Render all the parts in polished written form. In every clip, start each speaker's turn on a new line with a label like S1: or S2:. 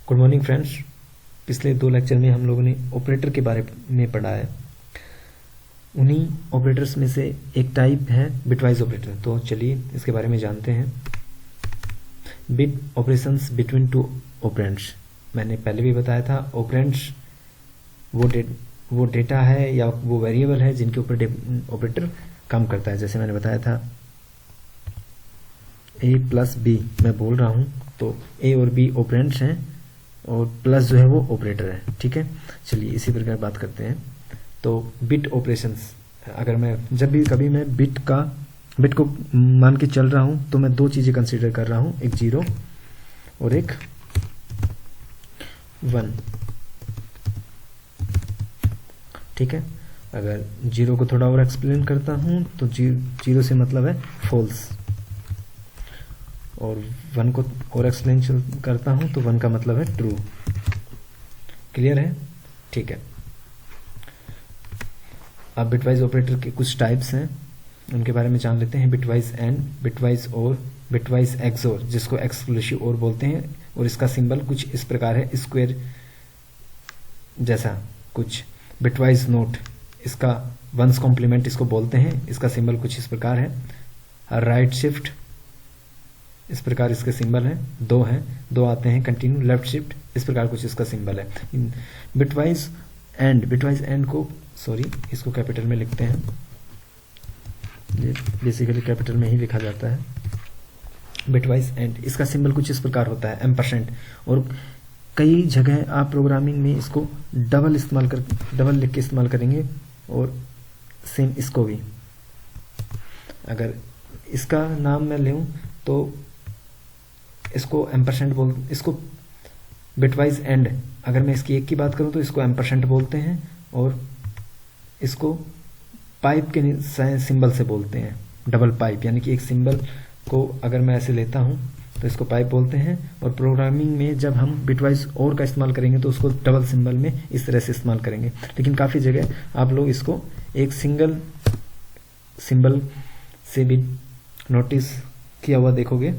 S1: Good morning friends. पिछले 2 lecture में हम लोगों ने ऑपरेटर के बारे में पढ़ा है। उन्हीं ऑपरेटर्स में से एक टाइप है बिटवाइज ऑपरेटर। तो चलिए इसके बारे में जानते हैं। Bit operations between two operands. मैंने पहले भी बताया था, ऑपरेंड्स वो डेटा है या वो वेरिएबल है जिनके ऊपर ऑपरेटर काम करता है। जैसे मैंने बताया था a प्लस बी मैं बोल रहा हूँ, तो a और b ऑपरेंड्स हैं और प्लस जो है वो ऑपरेटर है। ठीक है, चलिए इसी प्रकार बात करते हैं। तो बिट ऑपरेशंस, अगर मैं जब भी कभी मैं बिट को मान के चल रहा हूँ तो मैं 2 चीज़ें कंसीडर कर रहा हूँ, एक 0 और एक 1। ठीक है, अगर 0 को थोड़ा और एक्सप्लेन करता हूँ तो 0 से मतलब है फॉल्स, और 1 को और एक्सप्लेन करता हूँ तो 1 का मतलब है ट्रू। क्लियर है? ठीक है। अब बिटवाइज ऑपरेटर के कुछ टाइप्स हैं, उनके बारे में जान लेते हैं। बिटवाइज एंड, बिटवाइज और, बिटवाइज एक्सओर, जिसको एक्सक्लूसिव और बोलते हैं, और इसका सिंबल कुछ इस प्रकार है, स्क्वायर जैसा कुछ। बिटवाइज नोट, इसका वंस कॉम्प्लीमेंट इसको बोलते हैं, इसका सिंबल कुछ इस प्रकार है। राइट शिफ्ट, इस प्रकार इसके सिंबल है, 2 हैं, 2 आते हैं कंटिन्यू। लेफ्ट शिफ्ट, इस प्रकार कुछ इसका सिंबल है। बिटवाइज एंड को इसको कैपिटल में लिखते हैं, ये बेसिकली कैपिटल में ही लिखा जाता है। बिटवाइज एंड, इसका सिंबल कुछ इस प्रकार होता है, %। और कई जगह आप प्रोग्रामिंग में इसको डबल लिख के इस्तेमाल करेंगे, और सेम इसको भी। अगर इसका नाम मैं लूँ तो इसको इसको बिटवाइज एंड, अगर मैं इसकी एक की बात करूं तो इसको % बोलते हैं, और इसको पाइप के सिंबल से बोलते हैं, डबल पाइप। यानी कि एक सिंबल को अगर मैं ऐसे लेता हूं तो इसको पाइप बोलते हैं, और प्रोग्रामिंग में जब हम बिटवाइज और का इस्तेमाल करेंगे तो उसको डबल सिंबल में इस तरह से इस्तेमाल करेंगे। लेकिन काफ़ी जगह आप लोग इसको एक सिंगल सिंबल से भी नोटिस किया हुआ देखोगे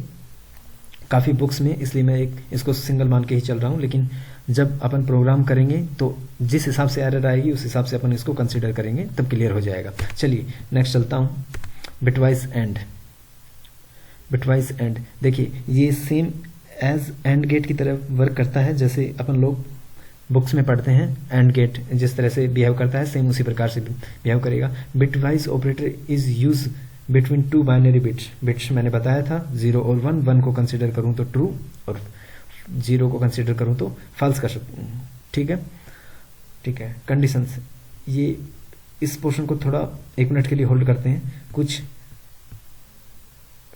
S1: काफ़ी बुक्स में, इसलिए मैं इसको सिंगल मान के ही चल रहा हूँ। लेकिन जब अपन प्रोग्राम करेंगे तो जिस हिसाब से एरर आएगी उस हिसाब से अपन इसको कंसीडर करेंगे, तब क्लियर हो जाएगा। चलिए नेक्स्ट चलता हूँ। बिटवाइज एंड देखिए, ये सेम एज एंड गेट की तरह वर्क करता है, जैसे अपन लोग बुक्स में पढ़ते हैं। एंड गेट जिस तरह से बिहेव करता है, सेम उसी प्रकार से बिहेव करेगा। Bitwise operator is use between 2 binary bits मैंने बताया था, 0 और 1 को कंसीडर करूं तो ट्रू, और 0 को कंसीडर करूं तो फॉल्स कर सकता हूं। ठीक है। कंडीशंस, ये इस पोर्शन को थोड़ा 1 मिनट के लिए होल्ड करते हैं, कुछ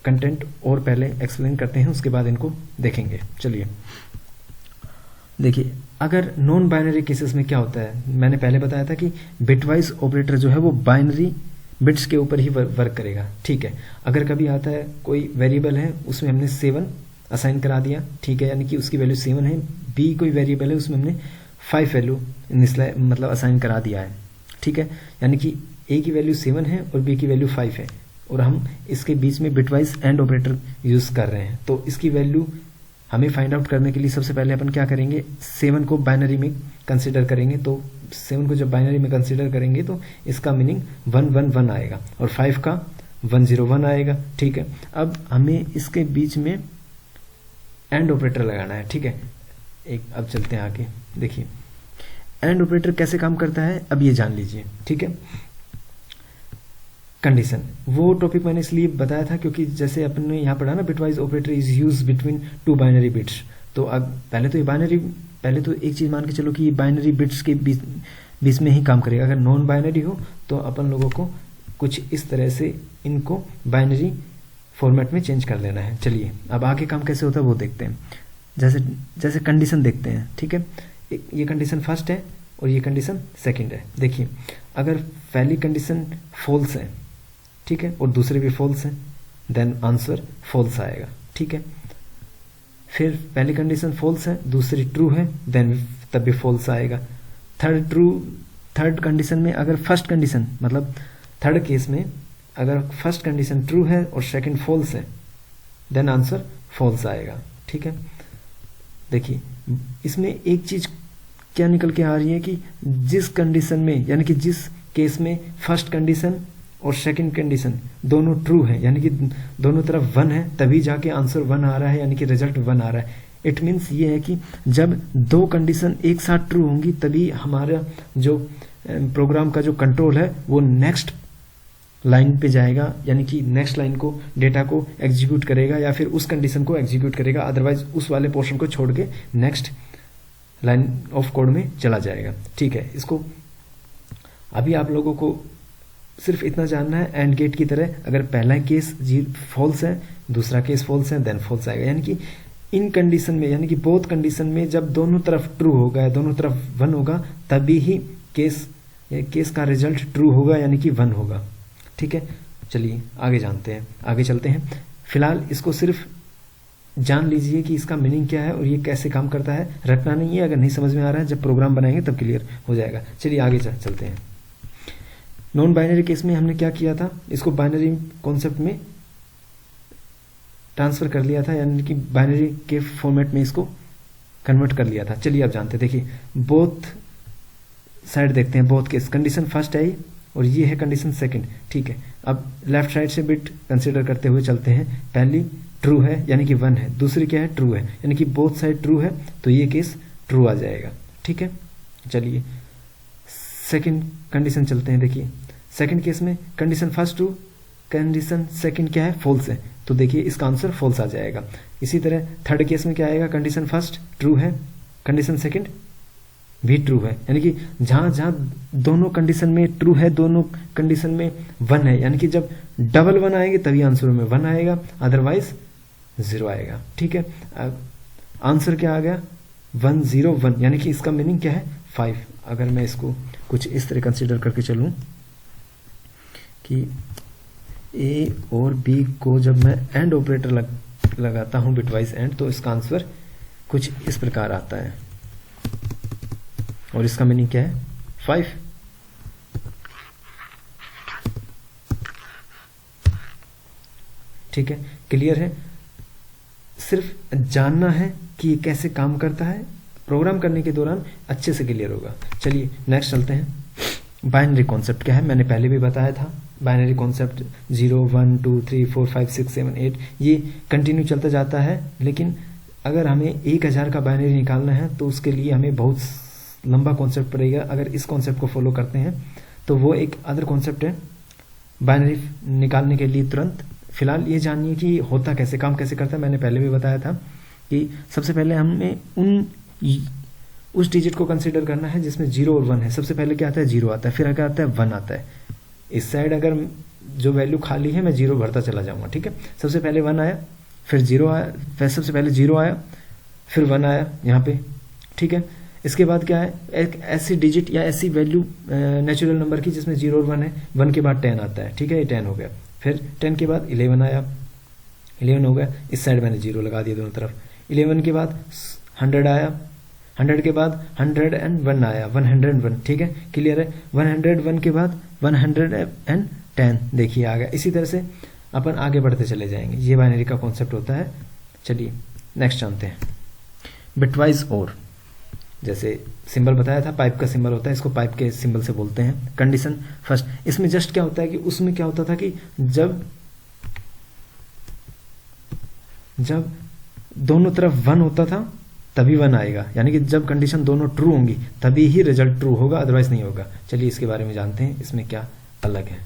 S1: कंटेंट और पहले एक्सप्लेन करते हैं, उसके बाद इनको देखेंगे। चलिए देखिए, अगर नॉन बाइनरी केसेस में क्या होता है, मैंने पहले बताया था कि बिटवाइज ऑपरेटर जो है वो बाइनरी बिट्स के ऊपर ही वर्क करेगा। ठीक है, अगर कभी आता है कोई वेरिएबल है उसमें हमने 7 असाइन करा दिया, ठीक है, यानी कि उसकी वैल्यू 7 है। बी कोई वेरिएबल है उसमें हमने 5 वैल्यू मतलब असाइन करा दिया है। ठीक है, यानी कि ए की वैल्यू 7 है और बी की वैल्यू 5 है, और हम इसके बीच में बिटवाइज एंड ऑपरेटर यूज कर रहे हैं। तो इसकी वैल्यू हमें फाइंड आउट करने के लिए सबसे पहले अपन क्या करेंगे, 7 को बाइनरी में कंसिडर करेंगे। तो 7 को जब बाइनरी में कंसिडर करेंगे तो इसका मीनिंग 111 आएगा, और 5 का 101 आएगा। ठीक है, अब हमें इसके बीच में एंड ऑपरेटर लगाना है। ठीक है, अब चलते हैं आगे। देखिए एंड ऑपरेटर कैसे काम करता है, अब ये जान लीजिए। ठीक है, कंडीशन, वो टॉपिक मैंने इसलिए बताया था क्योंकि जैसे अपन ने यहाँ पढ़ा ना, bitwise operator is use between 2 binary bits. तो अब पहले तो एक चीज मान के चलो कि ये बाइनरी बिट्स के बीच में ही काम करेगा। अगर नॉन बाइनरी हो तो अपन लोगों को कुछ इस तरह से इनको बाइनरी फॉर्मेट में चेंज कर लेना है। चलिए अब आगे काम कैसे होता है वो देखते हैं। जैसे कंडीशन देखते हैं। ठीक है, ये कंडीशन फर्स्ट है और ये कंडीशन सेकंड है। देखिए, अगर पहली कंडीशन फॉल्स है, ठीक है, और दूसरे भी फॉल्स है, देन आंसर फॉल्स आएगा। ठीक है, फिर पहली कंडीशन फॉल्स है, दूसरी ट्रू है, देन तब भी फॉल्स आएगा। थर्ड कंडीशन में अगर फर्स्ट कंडीशन मतलब थर्ड केस में अगर फर्स्ट कंडीशन ट्रू है और सेकंड फॉल्स है, देन आंसर फॉल्स आएगा। ठीक है, देखिए इसमें एक चीज क्या निकल के आ रही है कि जिस कंडीशन में, यानी कि जिस केस में फर्स्ट कंडीशन और सेकंड कंडीशन दोनों ट्रू है, यानी कि दोनों तरफ 1 है, तभी जाके आंसर 1 आ रहा है, यानी कि रिजल्ट 1 आ रहा है। इट मीन्स ये है कि जब दो कंडीशन एक साथ ट्रू होंगी तभी हमारा जो प्रोग्राम का जो कंट्रोल है वो नेक्स्ट लाइन पे जाएगा, यानी कि नेक्स्ट लाइन को, डेटा को एग्जीक्यूट करेगा या फिर उस कंडीशन को एग्जीक्यूट करेगा, अदरवाइज उस वाले पोर्शन को छोड़ के नेक्स्ट लाइन ऑफ कोड में चला जाएगा। ठीक है, इसको अभी आप लोगों को सिर्फ इतना जानना है, एंड गेट की तरह अगर पहला केस फॉल्स है, दूसरा केस फॉल्स है, देन फॉल्स आएगा। यानी कि इन कंडीशन में, यानी कि बोथ कंडीशन में जब दोनों तरफ ट्रू होगा, दोनों तरफ 1 होगा, तभी ही केस का रिजल्ट ट्रू होगा, यानी कि 1 होगा। ठीक है, चलिए आगे चलते हैं। फिलहाल इसको सिर्फ जान लीजिए कि इसका मीनिंग क्या है और ये कैसे काम करता है, रटना नहीं है। अगर नहीं समझ में आ रहा है, जब प्रोग्राम बनाएंगे तब क्लियर हो जाएगा। चलिए आगे चलते हैं। नॉन बाइनरी केस में हमने क्या किया था, इसको बाइनरी कॉन्सेप्ट में ट्रांसफर कर लिया था, यानी कि बाइनरी के फॉर्मेट में इसको कन्वर्ट कर लिया था। चलिए आप जानते, देखिए बोथ साइड देखते हैं, बोथ केस। कंडीशन फर्स्ट आई और ये है कंडीशन सेकंड। ठीक है, अब लेफ्ट साइड से बिट कंसीडर करते हुए चलते हैं। पहली ट्रू है, यानी कि 1 है, दूसरी क्या है, ट्रू है, यानी कि बोथ साइड ट्रू है, तो ये केस ट्रू आ जाएगा। ठीक है, चलिए सेकंड कंडीशन चलते हैं। देखिए सेकंड केस में condition first true, condition second क्या है, फॉल्स है, तो देखिए इसका आंसर फॉल्स आ जाएगा। इसी तरह थर्ड केस में क्या आएगा, कंडीशन फर्स्ट ट्रू है, कंडीशन सेकंड भी ट्रू है, यानी कि जहां जहां दोनों कंडीशन में ट्रू है, दोनों कंडीशन में 1 है, यानी कि जब डबल 1 आएंगे तभी आंसर में 1 आएगा, अदरवाइज 0 आएगा। ठीक है, आंसर क्या आ गया, 1 0 1, यानी कि इसका मीनिंग क्या है, 5। अगर मैं इसको कुछ इस तरह कंसीडर करके चलूं कि ए और बी को जब मैं एंड ऑपरेटर लगाता हूं, बिटवाइज एंड, तो इसका आंसर कुछ इस प्रकार आता है और इसका मीनिंग क्या है, 5। ठीक है, क्लियर है। सिर्फ जानना है कि ये कैसे काम करता है, प्रोग्राम करने के दौरान अच्छे से क्लियर होगा। चलिए नेक्स्ट चलते हैं। बाइनरी कॉन्सेप्ट क्या है, मैंने पहले भी बताया था। बाइनरी कॉन्सेप्ट 0 1 2 3 4 5 6 7 8 ये कंटिन्यू चलता जाता है, लेकिन अगर हमें 1000 का बाइनरी निकालना है तो उसके लिए हमें बहुत लंबा कॉन्सेप्ट पड़ेगा। अगर इस कॉन्सेप्ट को फॉलो करते हैं तो वो एक अदर कॉन्सेप्ट है बाइनरी निकालने के लिए तुरंत। फिलहाल ये जानिए कि होता कैसे, काम कैसे करता है। मैंने पहले भी बताया था कि सबसे पहले हमें उस डिजिट को कंसीडर करना है जिसमें 0 और 1 है। सबसे पहले क्या आता है, 0 आता है, फिर क्या आता है, 1 आता है। इस साइड अगर जो वैल्यू खाली है मैं 0 भरता चला जाऊंगा। ठीक है, सबसे पहले 1 आया, फिर 0 आया, सबसे पहले 0 आया, फिर 1 आया यहाँ पे। ठीक है, इसके बाद क्या है, एक ऐसी डिजिट या ऐसी वैल्यू नेचुरल नंबर की जिसमें 0 और 1 है। 1 के बाद 10 आता है। ठीक है, ये 10 हो गया। फिर 10 के बाद 11 आया, 11 हो गया। इस साइड मैंने 0 लगा दिया दोनों तरफ। 11 के बाद 100 आया, 100 के बाद 101 आया, 101। ठीक है, क्लियर है। 101 के बाद 110 देखिए आ गया। इसी तरह से अपन आगे बढ़ते चले जाएंगे। ये बाइनरी का कॉन्सेप्ट होता है। चलिए नेक्स्ट जानते हैं। बिटवाइज और, जैसे सिंबल बताया था, पाइप का सिंबल होता है, इसको पाइप के सिंबल से बोलते हैं। कंडीशन फर्स्ट, इसमें जस्ट क्या होता है कि उसमें क्या होता था कि जब दोनों तरफ 1 होता था तभी 1 आएगा, यानी कि जब कंडीशन दोनों ट्रू होंगी तभी ही रिजल्ट ट्रू होगा, अदरवाइज नहीं होगा। चलिए इसके बारे में जानते हैं, इसमें क्या अलग है।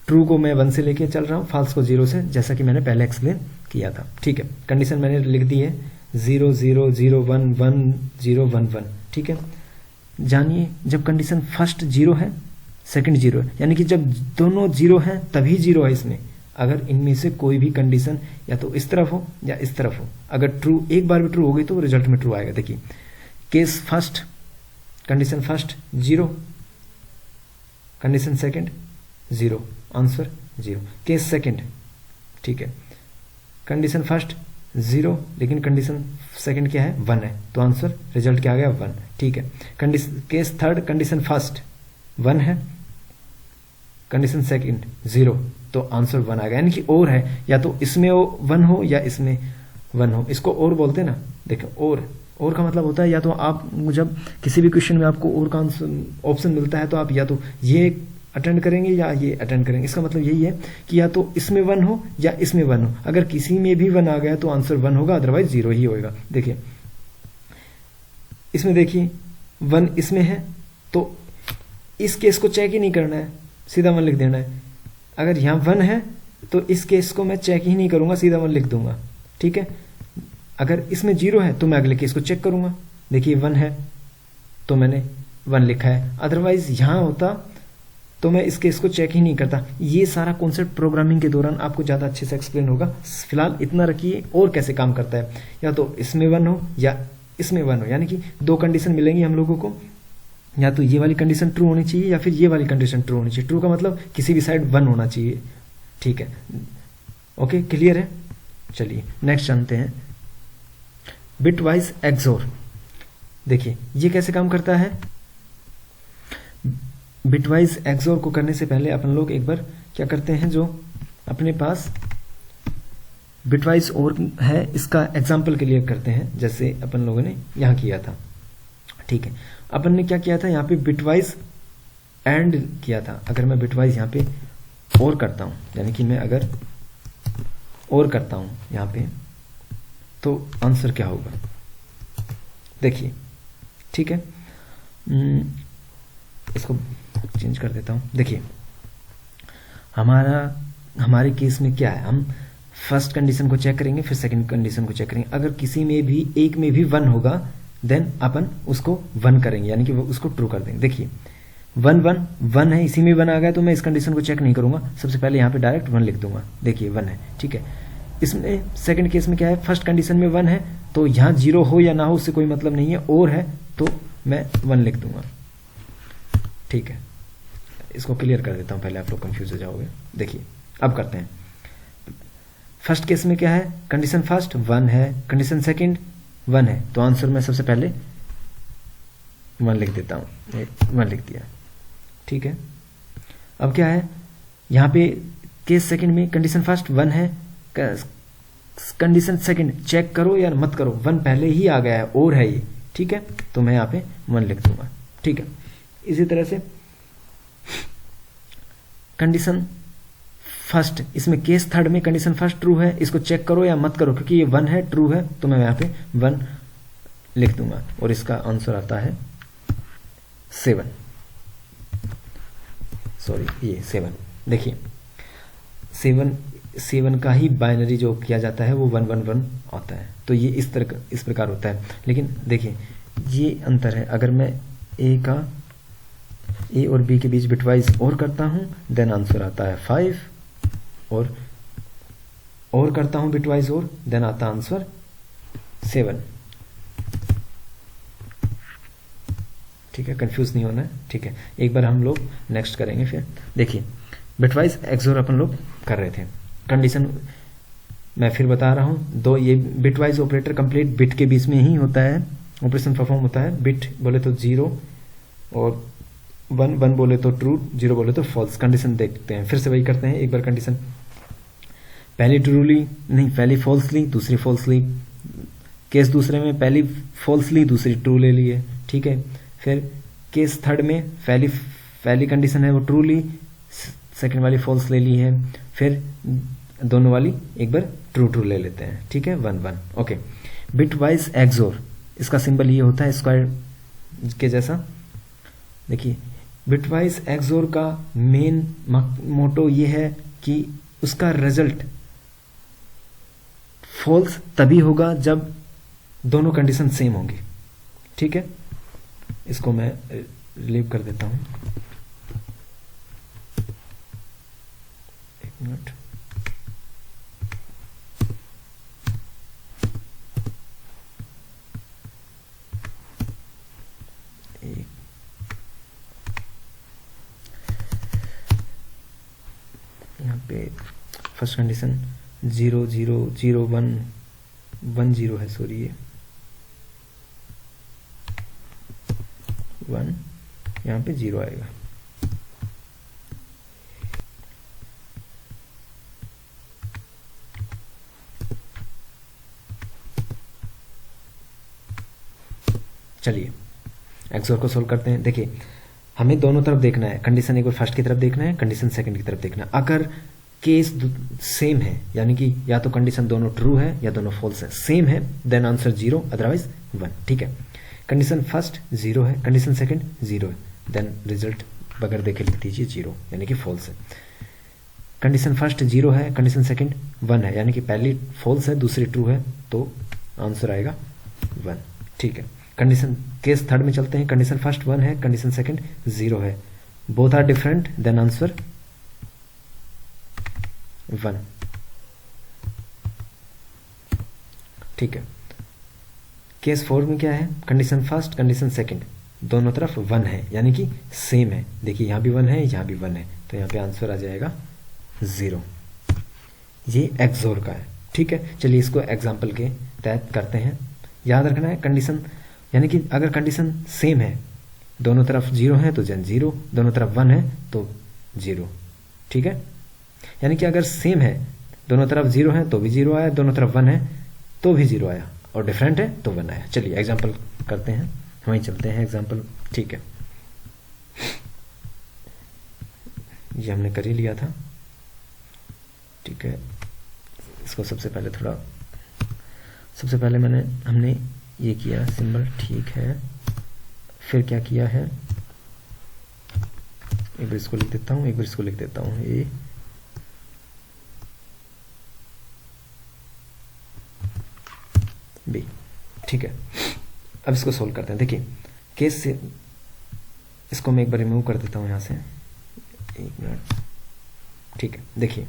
S1: ट्रू को मैं 1 से लेके चल रहा हूं, फॉल्स को 0 से, जैसा कि मैंने पहले एक्सप्लेन किया था। ठीक है, कंडीशन मैंने लिख दी है 0 0 0 1 1 0 1 1। ठीक है, जानिए जब कंडीशन फर्स्ट 0 है, सेकंड 0 है, यानी कि जब दोनों 0 हैं तभी 0 है इसमें। अगर इनमें से कोई भी कंडीशन या तो इस तरफ हो या इस तरफ हो, अगर ट्रू एक बार भी ट्रू हो गई तो रिजल्ट में ट्रू आएगा। देखिए case first, condition first 0, condition second 0, answer 0। Case second, ठीक है, कंडीशन फर्स्ट 0 लेकिन कंडीशन सेकंड क्या है, 1 है, तो आंसर रिजल्ट क्या आ गया, 1। ठीक है, केस थर्ड, कंडीशन फर्स्ट 1 है, कंडीशन सेकंड 0, तो आंसर 1 आ गया। यानी कि और है, या तो इसमें 1 हो या इसमें 1 हो, इसको और बोलते हैं ना। देखो और का मतलब होता है या तो आप जब किसी भी क्वेश्चन में आपको और का ऑप्शन मिलता है तो आप या तो ये अटेंड करेंगे या ये अटेंड करेंगे। इसका मतलब यही है कि या तो इसमें 1 हो या इसमें 1 हो। अगर किसी में भी 1 आ गया तो आंसर 1 होगा, अदरवाइज 0 ही होगा। देखिए इसमें देखिए 1 इसमें है तो इस केस को चेक ही नहीं करना है, सीधा 1 लिख देना है। अगर यहाँ 1 है तो इस केस को मैं चेक ही नहीं करूंगा, सीधा 1 लिख दूंगा, ठीक है। अगर इसमें 0 है तो मैं अगले केस को चेक करूंगा। देखिए 1 है तो मैंने 1 लिखा है, अदरवाइज यहाँ होता तो मैं इस केस को चेक ही नहीं करता। ये सारा कॉन्सेप्ट प्रोग्रामिंग के दौरान आपको ज़्यादा अच्छे से एक्सप्लेन होगा। फिलहाल इतना रखिए और कैसे काम करता है, या तो इसमें 1 हो या इसमें 1 हो, यानी कि 2 कंडीशन मिलेंगी हम लोगों को, या तो ये वाली कंडीशन ट्रू होनी चाहिए या फिर ये वाली कंडीशन ट्रू होनी चाहिए। ट्रू का मतलब किसी भी साइड 1 होना चाहिए, ठीक है। ओके, क्लियर है। चलिए नेक्स्ट जानते हैं, बिटवाइज एक्सोर। देखिए ये कैसे काम करता है। बिटवाइज एक्सोर को करने से पहले अपन लोग एक बार क्या करते हैं, जो अपने पास बिटवाइज और है इसका एग्जाम्पल क्लियर करते हैं, जैसे अपन लोगों ने यहाँ किया था, ठीक है। अपन ने क्या किया था, यहाँ पे बिटवाइज एंड किया था। अगर मैं बिटवाइज यहाँ पे और करता हूँ, यानी कि मैं अगर और करता हूँ यहाँ पे, तो आंसर क्या होगा देखिए, ठीक है। इसको चेंज कर देता हूँ। देखिए हमारे केस में क्या है, हम फर्स्ट कंडीशन को चेक करेंगे, फिर सेकंड कंडीशन को चेक करेंगे। अगर किसी में भी एक में भी 1 होगा देन अपन उसको 1 करेंगे, यानी कि उसको ट्रू कर देंगे। देखिए 1 है, इसी में 1 आ गया तो मैं इस कंडीशन को चेक नहीं करूंगा, सबसे पहले यहाँ पे डायरेक्ट 1 लिख दूंगा। देखिए 1 है, ठीक है। इसमें सेकंड केस में क्या है, फर्स्ट कंडीशन में 1 है तो यहाँ 0 हो या ना हो उससे कोई मतलब नहीं है, और है तो मैं 1 लिख दूंगा, ठीक है। इसको क्लियर कर देता हूँ, पहले आप लोग कंफ्यूज हो जाओगे। देखिए अब करते हैं। फर्स्ट केस में क्या है, कंडीशन फर्स्ट 1 है, कंडीशन सेकंड 1 है, तो आंसर में सबसे पहले 1 लिख देता हूँ, 1 लिख दिया, ठीक है। अब क्या है, यहाँ पे केस सेकंड में कंडीशन फर्स्ट 1 है, कंडीशन सेकंड चेक करो या मत करो, 1 पहले ही आ गया है और है ये, ठीक है, तो मैं यहाँ पे 1 लिख दूंगा, ठीक है। इसी तरह से कंडीशन फर्स्ट, इसमें केस थर्ड में कंडीशन फर्स्ट ट्रू है, इसको चेक करो या मत करो, क्योंकि ये 1 है, ट्रू है, तो मैं यहाँ पे 1 लिख दूंगा और इसका आंसर आता है 7। सॉरी ये 7। देखिए 7 का ही बाइनरी जो किया जाता है वो 111 आता है, तो ये इस प्रकार होता है। लेकिन देखिए ये अंतर है, अगर मैं ए और बी के बीच बिटवाइज और करता हूं देन आंसर आता है 5, और करता हूं बिटवाइज और देन आता आंसर 7, ठीक है। कंफ्यूज नहीं होना है, ठीक है। एक बार हम लोग नेक्स्ट करेंगे फिर। देखिए बिटवाइज एक्सोर अपन लोग कर रहे थे, कंडीशन मैं फिर बता रहा हूं, दो ये बिटवाइज ऑपरेटर कंप्लीट बिट के बीच में ही होता है, ऑपरेशन परफॉर्म होता है। बिट बोले तो 0 और 1 बोले तो ट्रू, 0 बोले तो फॉल्स। कंडीशन देखते हैं, फिर से वही करते हैं एक बार। कंडीशन पहली ट्रू ली, नहीं पहली फॉल्स ली, दूसरी फॉल्स ली। केस दूसरे में पहली फॉल्स ली, दूसरी ट्रू ले ली है, ठीक है। फिर केस थर्ड में पहली कंडीशन है वो ट्रू ली, सेकंड वाली फॉल्स ले ली है, फिर दोनों वाली एक बार ट्रू ले लेते हैं, ठीक है। 1 ओके। बिटवाइज एक्सोर, इसका सिंबल ये होता है स्क्वायर के जैसा। देखिए बिटवाइज एक्सोर का मेन मोटो ये है कि उसका रिजल्ट फॉल्स तभी होगा जब दोनों कंडीशन सेम होंगी, ठीक है। इसको मैं रिलीव कर देता हूं, एक मिनट। यहाँ पे फर्स्ट कंडीशन 0 0 0 1 1 0 है, सॉरी ये 1, यहाँ पे 0 आएगा। चलिए एक्सोर को सोल्व करते हैं। देखिए हमें दोनों तरफ देखना है, कंडीशन एक बार फर्स्ट की तरफ देखना है, कंडीशन सेकंड की तरफ देखना है। अगर केस सेम है, यानी कि या तो कंडीशन दोनों ट्रू है या दोनों फॉल्स है, सेम है, देन आंसर 0, अदरवाइज 1। ठीक है, कंडीशन फर्स्ट 0 है, कंडीशन सेकंड 0 है, देन रिजल्ट बगैर देखे लिख दीजिए 0, यानी कि फॉल्स है। कंडीशन फर्स्ट 0 है, कंडीशन सेकंड 1 है, यानी कि पहली फॉल्स है दूसरी ट्रू है, तो आंसर आएगा 1। ठीक है, कंडीशन केस थर्ड में चलते हैं। कंडीशन फर्स्ट 1 है, कंडीशन सेकंड 0 है, both are different, then answer 1। ठीक है, केस 4 में क्या है, कंडीशन फर्स्ट कंडीशन सेकंड दोनों तरफ 1 है, यानी कि सेम है। देखिए यहां भी 1 है, यहां भी 1 है, तो यहां पे आंसर आ जाएगा 0। ये एक्सोर का है। ठीक है, चलिए इसको एग्जाम्पल के तहत करते हैं। याद रखना है कंडीशन, यानी कि अगर कंडीशन सेम है, दोनों तरफ 0 है तो जन 0, दोनों तरफ 1 है तो 0। ठीक है, यानी कि अगर सेम है, दोनों तरफ 0 है तो भी 0 आया, दोनों तरफ 1 है तो भी 0 आया, और डिफरेंट है तो 1 आया। चलिए एग्जाम्पल करते हैं, वहीं चलते हैं एग्जाम्पल। ठीक है, ये हमने कर ही लिया था। ठीक है, इसको सबसे पहले हमने ये किया सिंबल, ठीक है, फिर क्या किया है, एक बार इसको लिख देता हूं, एक बार इसको लिख देता हूं, ए बी। ठीक है, अब इसको सोल्व करते हैं। देखिए केस से इसको मैं एक बार रिमूव कर देता हूं यहां से, 1 मिनट। ठीक है, देखिए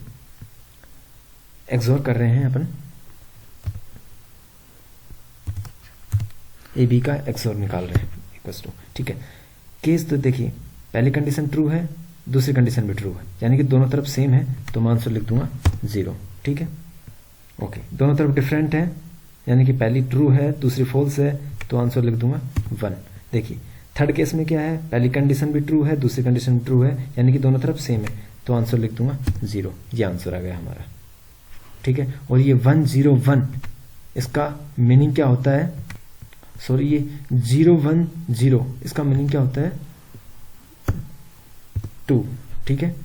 S1: एक्सोर कर रहे हैं अपन, ए बी का एक्सोर निकाल रहे हैं इक्वल्स टू। ठीक है, केस तो देखिए पहली कंडीशन ट्रू है, दूसरी कंडीशन भी ट्रू है, यानी कि दोनों तरफ सेम है, तो मैं आंसर लिख दूंगा 0। ठीक है, ओके, दोनों तरफ डिफरेंट है, यानी कि पहली ट्रू है दूसरी फॉल्स है, तो आंसर लिख दूंगा 1। देखिए थर्ड केस में क्या है, पहली कंडीशन भी ट्रू है दूसरी कंडीशन भी ट्रू है, यानी कि दोनों तरफ सेम है, तो आंसर लिख दूंगा 0। ये आंसर आ गया हमारा। ठीक है, और ये 1 0 1 इसका मीनिंग क्या होता है, सॉरी ये 0 1 0 इसका मीनिंग क्या होता है, 2। ठीक है,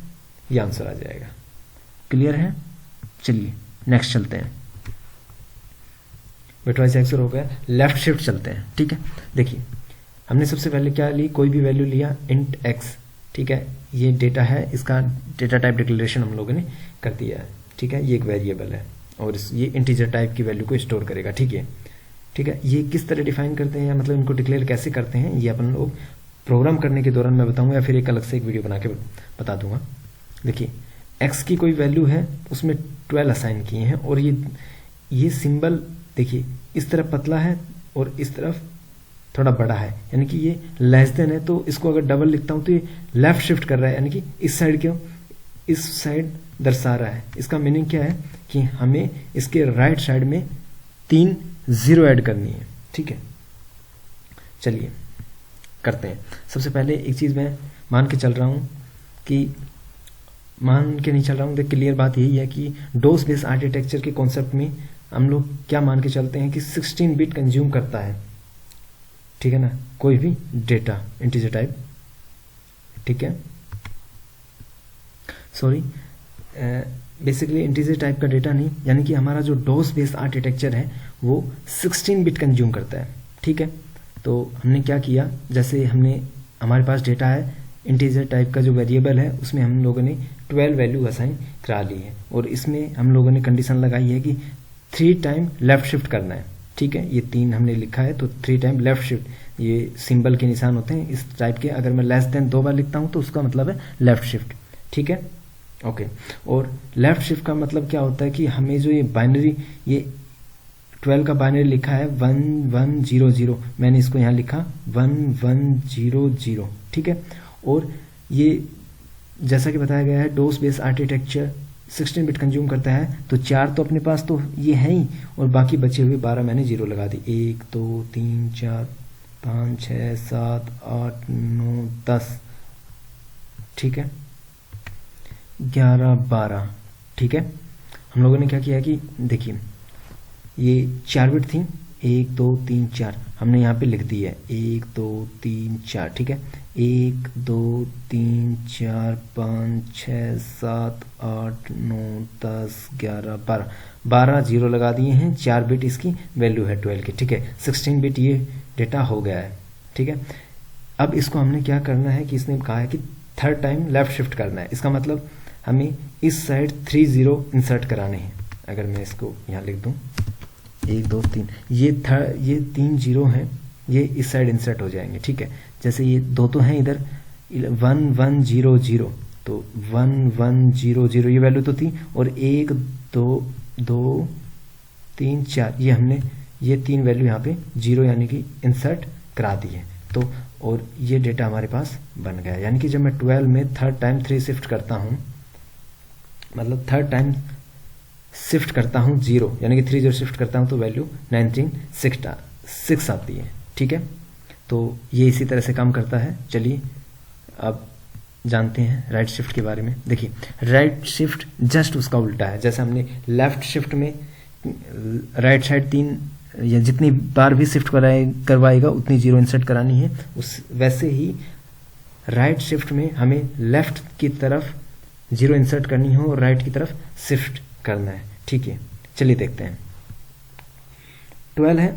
S1: ये आंसर आ जाएगा। क्लियर है, चलिए नेक्स्ट चलते हैं। बिटवाइज एक्सोर हो गया, लेफ्ट शिफ्ट चलते हैं। ठीक है, देखिए हमने सबसे पहले क्या ली, कोई भी वैल्यू लिया इंट एक्स। ठीक है, ये डेटा है, इसका डेटा टाइप डिक्लेरेशन हम लोगों ने कर दिया है। ठीक है, ये एक वेरिएबल है और ये इंटीजर टाइप की वैल्यू को स्टोर करेगा। ठीक है, ठीक है, ये किस तरह डिफाइन करते हैं, मतलब इनको डिक्लेयर कैसे करते हैं, ये अपन लोग प्रोग्राम करने के दौरान मैं बताऊंगा, या फिर एक अलग से एक वीडियो बना के बता दूंगा। देखिए एक्स की कोई वैल्यू है, उसमें 12 असाइन किए हैं, और ये सिंबल देखिए इस तरफ पतला है और इस तरफ थोड़ा बड़ा है, यानी कि ये लेस देन है, तो इसको अगर डबल लिखता हूं तो ये लेफ्ट शिफ्ट कर रहा है, यानी कि इस साइड क्यों, इस साइड दर्शा रहा है। इसका मीनिंग क्या है कि हमें इसके राइट साइड में 3 0 ऐड करनी है। ठीक है, चलिए करते हैं। सबसे पहले एक चीज मैं मान के चल रहा हूं कि मान के नहीं चल रहा हूं, देख क्लियर बात यही है कि डोस बेस आर्किटेक्चर के कॉन्सेप्ट में हम लोग क्या मान के चलते हैं कि 16 बिट कंज्यूम करता है। ठीक है ना, कोई भी डेटा इंटीजर टाइप। ठीक है, सॉरी बेसिकली इंटीजर टाइप का डेटा नहीं, यानी कि हमारा जो डोस बेस आर्किटेक्चर है वो 16 बिट कंज्यूम करता है। ठीक है, तो हमने क्या किया, जैसे हमारे पास डेटा है इंटीजर टाइप का जो वेरिएबल है, उसमें हम लोगों ने 12 वैल्यू असाइन करा ली है, और इसमें हम लोगों ने कंडीशन लगाई है कि 3 टाइम लेफ्ट शिफ्ट करना है। ठीक है, ये 3 हमने लिखा है, तो 3 टाइम लेफ्ट शिफ्ट, ये सिंबल के निशान होते हैं इस टाइप के, अगर मैं लेस देन 2 बार लिखता हूं तो उसका मतलब है लेफ्ट शिफ्ट। ठीक है, ओके, और लेफ्ट शिफ्ट का मतलब क्या होता है कि हमें जो ये बाइनरी, ये 12 का बाइनरी लिखा है 1 1 0 0, मैंने इसको यहाँ लिखा 1 1 0 0। ठीक है, और ये जैसा कि बताया गया है डोस बेस आर्किटेक्चर 16 बिट कंज्यूम करता है, तो 4 तो अपने पास तो ये है ही, और बाकी बचे हुए 12 मैंने 0 लगा दी। 1 2 3 4 5 6 7 8 9 10। ठीक है, 11 12। ठीक है, हम लोगों ने क्या किया कि देखिए ये 4 बिट थी, 1 2 3 4 हमने यहाँ पे लिख दी है 1 2 3 4, ठीक है। 1 2 3 4 5 6 7 8 9 10 11 12 12 जीरो लगा दिए हैं, 4 बिट इसकी वैल्यू है 12 की, ठीक है। 16 बिट ये डेटा हो गया है, ठीक है। अब इसको हमने क्या करना है कि इसने कहा है कि थर्ड टाइम लेफ्ट शिफ्ट करना है। इसका मतलब हमें इस साइड 3 जीरो इंसर्ट कराने हैं। अगर मैं इसको यहाँ लिख दूँ 1 2 3, ये 3 जीरो हैं, ये इस साइड इंसर्ट हो जाएंगे, ठीक है। जैसे ये दो तो हैं इधर 1 1 0 0, तो 1 1 0 0 ये वैल्यू तो थी, और 1 2 2 3 4 ये हमने ये 3 वैल्यू यहाँ पे जीरो यानी कि इंसर्ट करा दी है। तो और ये डेटा हमारे पास बन गया, यानी कि जब मैं 12 में थर्ड टाइम 3 शिफ्ट करता हूँ, मतलब थर्ड टाइम शिफ्ट करता हूँ 0 यानी कि 3 0 शिफ्ट करता हूँ तो वैल्यू 19 आती है, ठीक है। तो ये इसी तरह से काम करता है। चलिए अब जानते हैं राइट शिफ्ट के बारे में। देखिए राइट शिफ्ट जस्ट उसका उल्टा है। जैसे हमने लेफ्ट शिफ्ट में राइट साइड 3 या जितनी बार भी शिफ्ट करवाएगा उतनी जीरो इंसर्ट करानी है, उस वैसे ही राइट शिफ्ट में हमें लेफ्ट की तरफ जीरो इंसर्ट करनी हो और राइट की तरफ शिफ्ट करना है, ठीक है। चलिए देखते हैं। 12 है,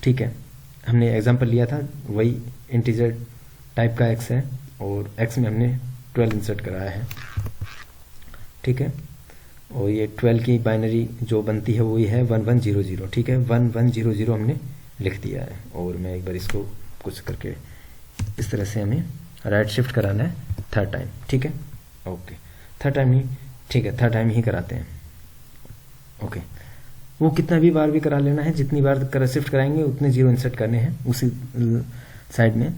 S1: ठीक है, हमने एग्जांपल लिया था, वही इंटीजर टाइप का x है और x में हमने 12 इंसर्ट कराया है, ठीक है। और ये 12 की बाइनरी जो बनती है वही है 1100, ठीक है। 1100 हमने लिख दिया है। और मैं एक बार इसको कुछ करके इस तरह से हमें राइट शिफ्ट कराना है थर्ड टाइम, ठीक है। ओके, थर्ड टाइम ही, ठीक है, थर्ड टाइम ही कराते हैं। ओके, वो कितना भी बार भी करा लेना है, जितनी बार शिफ्ट कराएंगे उतने जीरो इंसर्ट करने हैं उसी साइड में।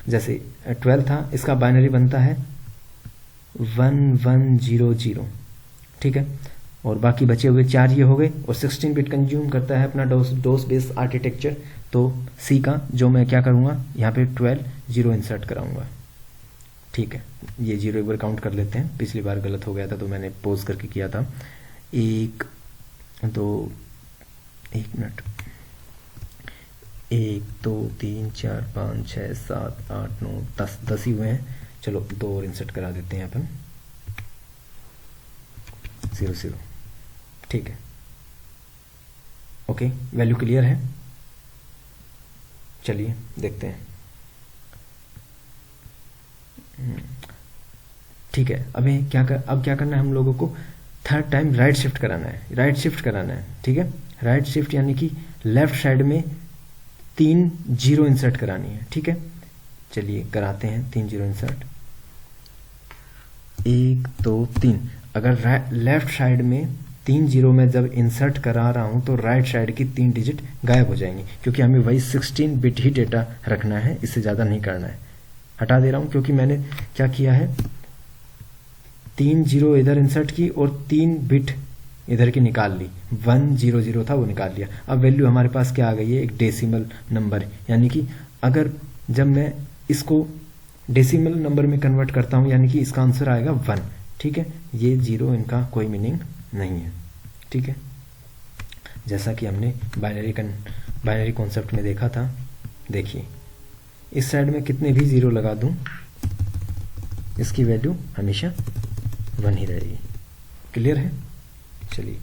S1: जैसे 12 था, इसका बाइनरी बनता है 1100, ठीक है। और बाकी बचे हुए 4 ये हो गए, और 16 बिट कंज्यूम करता है अपना डोस बेस्ड आर्किटेक्चर। तो सी का जो मैं क्या करूँगा, यहाँ पे 12 जीरो इंसर्ट कराऊंगा, ठीक है। ये जीरो एक बार काउंट कर लेते हैं, पिछली बार गलत हो गया था तो मैंने पोज करके किया था। 1 2 1 मिनट 1 2 3 4 5 6 7 8 9 10 ही हुए हैं। चलो 2 और इंसर्ट करा देते हैं अपन, 0 0, ठीक है। ओके, वैल्यू क्लियर है। चलिए देखते हैं, ठीक है। अब क्या करना है हम लोगों को, थर्ड टाइम राइट शिफ्ट कराना है, ठीक है। राइट शिफ्ट यानी कि लेफ्ट साइड में 3 जीरो इंसर्ट करानी है, ठीक है। चलिए कराते हैं 3 जीरो इंसर्ट, 1 2 3। अगर लेफ्ट साइड में 3 जीरो में जब इंसर्ट करा रहा हूं तो राइट साइड की 3 डिजिट गायब हो जाएंगी, क्योंकि हमें वही 16 बिट ही डेटा रखना है, इससे ज्यादा नहीं करना है। हटा दे रहा हूं क्योंकि मैंने क्या किया है, 3 जीरो इधर इंसर्ट की और 3 बिट इधर की निकाल ली, 100 था वो निकाल लिया। अब वैल्यू हमारे पास क्या आ गई है, एक डेसिमल नंबर, यानी कि अगर जब मैं इसको डेसिमल नंबर में कन्वर्ट करता हूं यानी कि इसका आंसर आएगा 1, ठीक है। ये जीरो इनका कोई मीनिंग नहीं है, ठीक है। जैसा कि हमने बाइनरी कॉन्सेप्ट में देखा था। देखिए इस साइड में कितने भी जीरो लगा दूं, इसकी वैल्यू हमेशा 1 ही रहेगी। क्लियर है। चलिए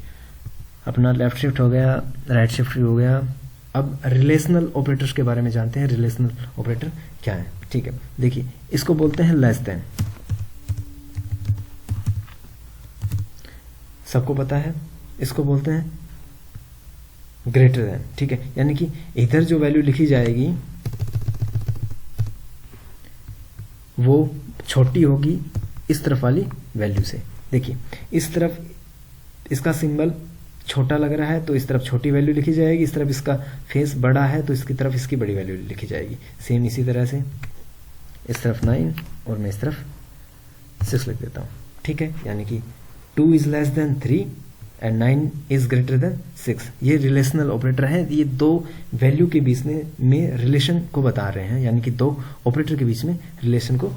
S1: अपना लेफ्ट शिफ्ट हो गया, राइट शिफ्ट हो गया। अब रिलेशनल ऑपरेटर्स के बारे में जानते हैं। रिलेशनल ऑपरेटर क्या है, ठीक है। देखिए इसको बोलते हैं लेस देन, सबको पता है। इसको बोलते हैं ग्रेटर देन, ठीक है। यानी कि इधर जो वैल्यू लिखी जाएगी वो छोटी होगी इस तरफ वाली वैल्यू से। देखिए इस तरफ इसका सिंबल छोटा लग रहा है तो इस तरफ छोटी वैल्यू लिखी जाएगी, इस तरफ इसका फेस बड़ा है तो इसकी तरफ इसकी बड़ी वैल्यू लिखी जाएगी। सेम इसी तरह से इस तरफ 9 और मैं इस तरफ 6 लिख देता हूँ, ठीक है। यानी कि 2 is less then 3 and 9 is greater then 6। ये रिलेशनल ऑपरेटर है। ये दो वैल्यू के बीच में रिलेशन को बता रहे हैं, यानी कि दो ऑपरेटर के बीच में रिलेशन को,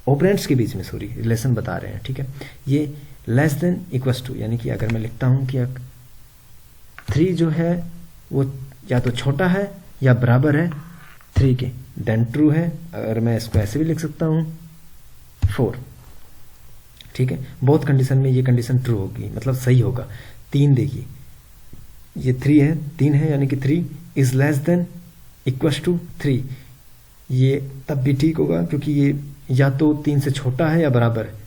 S1: ऑपरेंड्स के बीच में सॉरी रिलेशन बता रहे हैं, ठीक है। ये लेस देन इक्वल्स टू, यानी कि अगर मैं लिखता हूं कि 3 जो है वो या तो छोटा है या बराबर है 3 के, देन ट्रू है। अगर मैं इसको ऐसे भी लिख सकता हूं 4, ठीक है। बहुत कंडीशन में ये कंडीशन ट्रू होगी, मतलब सही होगा। 3 देखिए, ये 3 है, 3 है यानी कि 3 is less than equals to 3, ये तब भी ठीक होगा क्योंकि ये या तो 3 से छोटा है या बराबर है।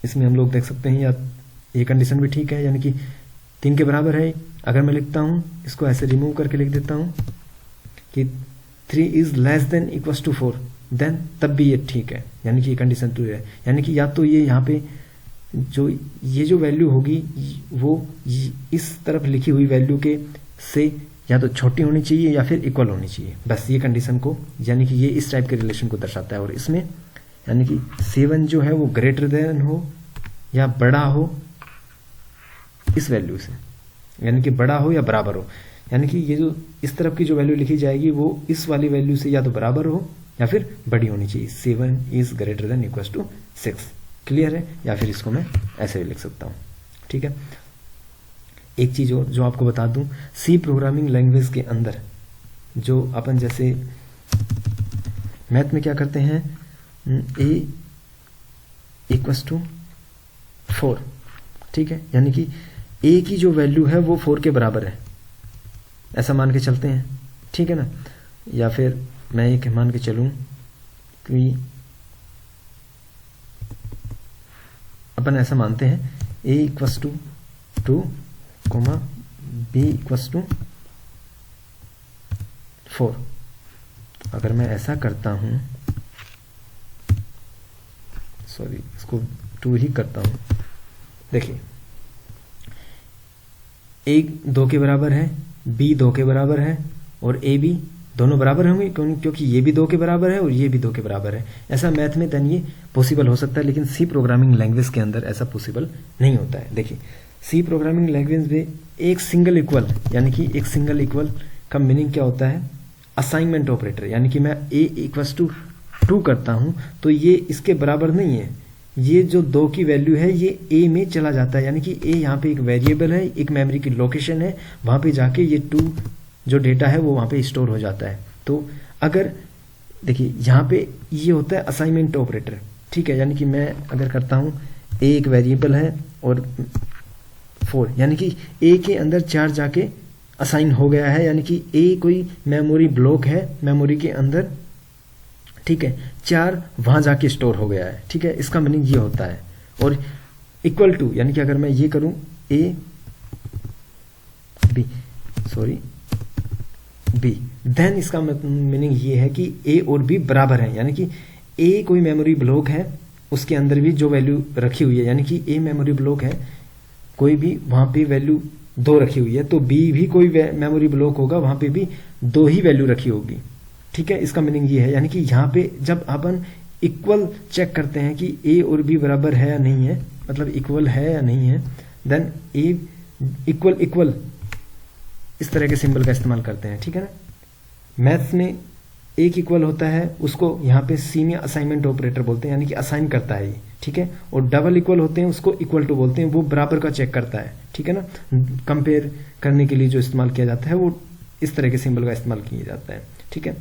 S1: इसमें हम लोग देख सकते हैं या ये कंडीशन भी ठीक है, यानी कि 3 के बराबर है। अगर मैं लिखता हूं, इसको ऐसे रिमूव करके लिख देता हूं कि 3 is less than equals to 4, then तब भी ये ठीक है, यानी कि ये कंडीशन ट्रू है। यानी कि या तो ये यहाँ पे ये जो वैल्यू होगी वो इस तरफ लिखी हुई वैल्यू के से या तो छोटी होनी चाहिए या फिर इक्वल होनी चाहिए, बस ये कंडीशन को, यानी कि ये इस टाइप के रिलेशन को दर्शाता है। और इसमें यानी कि 7 जो है वो ग्रेटर देन हो या बड़ा हो इस वैल्यू से, यानी कि बड़ा हो या बराबर हो, यानी कि ये जो इस तरफ की जो वैल्यू लिखी जाएगी वो इस वाली वैल्यू से या तो बराबर हो या फिर बड़ी होनी चाहिए। 7 is greater than equals to 6, clear है। या फिर इसको मैं ऐसे भी लिख सकता हूं, ठीक है। एक चीज और जो आपको बता दूं, सी प्रोग्रामिंग लैंग्वेज के अंदर जो अपन जैसे मैथ में क्या करते हैं, ए इक्वल्स टू 4, ठीक है, यानी कि ए की जो वैल्यू है वो 4 के बराबर है, ऐसा मान के चलते हैं, ठीक है ना। या फिर मैं एक मान के चलूं कि अपन ऐसा मानते हैं a equals to 2, b equals to 4। अगर मैं ऐसा करता हूं, सॉरी इसको 2 ही करता हूं, देखिए a 2 के बराबर है, b 2 के बराबर है और a भी दोनों बराबर होंगे क्योंकि ये भी 2 के बराबर है और ये भी 2 के बराबर है। ऐसा मैथ में देन ये पॉसिबल हो सकता है, लेकिन सी प्रोग्रामिंग लैंग्वेज के अंदर ऐसा पॉसिबल नहीं होता है। देखिए सी प्रोग्रामिंग लैंग्वेज में एक सिंगल इक्वल, यानी कि एक सिंगल इक्वल का मीनिंग क्या होता है, असाइनमेंट ऑपरेटर, यानी कि मैं a इक्वल्स टू 2 करता हूं तो ये इसके बराबर नहीं है, ये जो 2 की वैल्यू है ये a में चला जाता है, यानी कि a यहाँ पे एक वेरिएबल है, एक मेमोरी की लोकेशन है, वहां पे जाके ये 2 जो डेटा है वो वहां पे स्टोर हो जाता है। तो अगर देखिए यहाँ पे ये होता है असाइनमेंट ऑपरेटर, ठीक है, यानी कि मैं अगर करता हूं a एक वेरिएबल है और 4, यानी कि a के अंदर 4 जाके असाइन हो गया है, यानी कि a कोई मेमोरी ब्लॉक है मेमोरी के अंदर, ठीक है, 4 वहां जाके स्टोर हो गया है, ठीक है, इसका मीनिंग ये होता है। और इक्वल टू, यानी कि अगर मैं ये करूं a b, देन इसका मीनिंग ये है कि a और b बराबर है, यानी कि a कोई मेमोरी ब्लॉक है, उसके अंदर भी जो वैल्यू रखी हुई है, यानी कि a मेमोरी ब्लॉक है, कोई भी वहां पे वैल्यू 2 रखी हुई है, तो b भी कोई मेमोरी ब्लॉक होगा, वहां पे भी 2 ही वैल्यू रखी होगी, ठीक है। इसका मीनिंग ये है, यानी कि यहाँ पे जब अपन इक्वल चेक करते हैं कि a और b बराबर है या नहीं है, मतलब इक्वल है या नहीं है, देन a इक्वल इस तरह के सिंबल का इस्तेमाल करते हैं, ठीक है ना। मैथ्स में एक इक्वल होता है, उसको यहाँ पे सी में असाइनमेंट ऑपरेटर बोलते हैं, यानी कि असाइन करता है ये, ठीक है। और डबल इक्वल होते हैं, उसको इक्वल टू बोलते हैं, वो बराबर का चेक करता है, ठीक है ना। कंपेयर करने के लिए जो इस्तेमाल किया जाता है वो इस तरह के सिंबल का इस्तेमाल किया जाता है, ठीक है।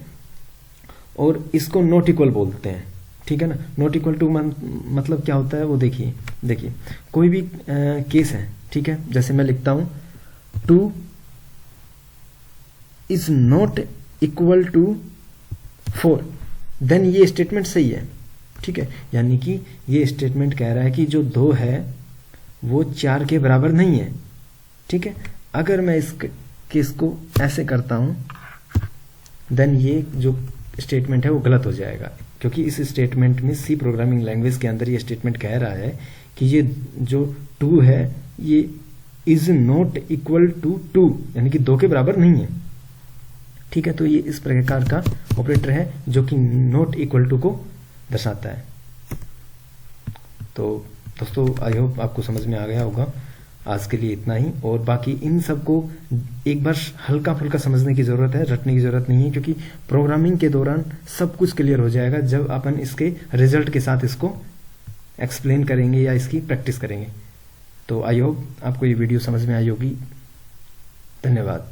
S1: और इसको नॉट इक्वल बोलते हैं, ठीक है ना। नॉट इक्वल टू मतलब क्या होता है वो देखिए कोई भी केस है, ठीक है, जैसे मैं लिखता हूं 2 is not equal to 4, then ये स्टेटमेंट सही है, ठीक है, यानी कि ये स्टेटमेंट कह रहा है कि जो 2 है वो 4 के बराबर नहीं है, ठीक है। अगर मैं इस केस को ऐसे करता हूं, देन ये जो स्टेटमेंट है वो गलत हो जाएगा, क्योंकि इस स्टेटमेंट में सी प्रोग्रामिंग लैंग्वेज के अंदर ये स्टेटमेंट कह रहा है कि ये जो 2 है ये इज नॉट इक्वल टू 2, यानी कि 2 के बराबर नहीं है, ठीक है। तो ये इस प्रकार का ऑपरेटर है जो कि नॉट इक्वल टू को दर्शाता है। तो दोस्तों आई होप आपको समझ में आ गया होगा। आज के लिए इतना ही, और बाकी इन सबको एक बार हल्का फुल्का समझने की जरूरत है, रटने की जरूरत नहीं है, क्योंकि प्रोग्रामिंग के दौरान सब कुछ क्लियर हो जाएगा जब अपन इसके रिजल्ट के साथ इसको एक्सप्लेन करेंगे या इसकी प्रैक्टिस करेंगे। तो आई होप आपको ये वीडियो समझ में आई होगी। धन्यवाद।